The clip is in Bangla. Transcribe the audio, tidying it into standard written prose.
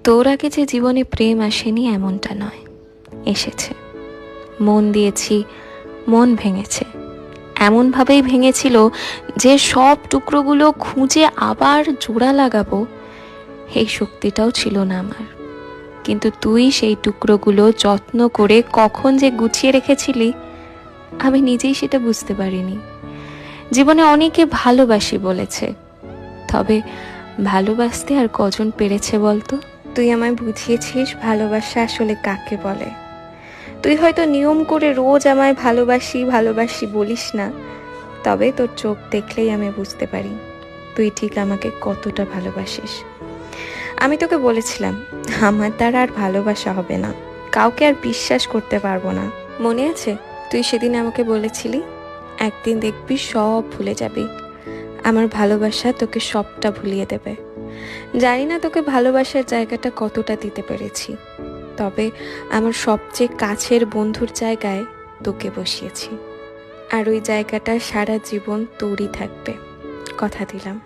তোর আগে যে জীবনে প্রেম আসেনি এমনটা নয়, এসেছে। মন দিয়েছি, মন ভেঙেছে। এমনভাবেই ভেঙেছিল যে সব টুকরোগুলো খুঁজে আবার জোড়া লাগাবো এই শক্তিটাও ছিল না আমার। কিন্তু তুই সেই টুকরোগুলো যত্ন করে কখন যে গুছিয়ে রেখেছিলি আমি নিজেই সেটা বুঝতে পারিনি। জীবনে অনেকে ভালোবাসি বলেছে, তবে ভালোবাসতে আর কজন পেরেছে বলতো? তুই আমায় বুঝিয়েছিস ভালোবাসা আসলে কাকে বলে। তুই হয়তো নিয়ম করে রোজ আমায় ভালোবাসি ভালোবাসি বলিস না, তবে তোর চোখ দেখলেই আমি বুঝতে পারি তুই ঠিক আমাকে কতটা ভালোবাসিস। আমি তোকে বলেছিলাম আমার দ্বারা আর ভালোবাসা হবে না, কাউকে আর বিশ্বাস করতে পারবো না। মনে আছে তুই সেদিন আমাকে বলেছিলি একদিন দেখবি সব ভুলে যাবি, আমার ভালোবাসা তোকে সবটা ভুলিয়ে দেবে। জানি না তোকে ভালোবাসার জায়গাটা কতটা দিতে পেরেছি, তবে আমার সবচেয়ে কাছের বন্ধুর জায়গায় তোকে বসিয়েছি। আর ওই জায়গাটা সারা জীবন তোরই থাকবে, কথা দিলাম।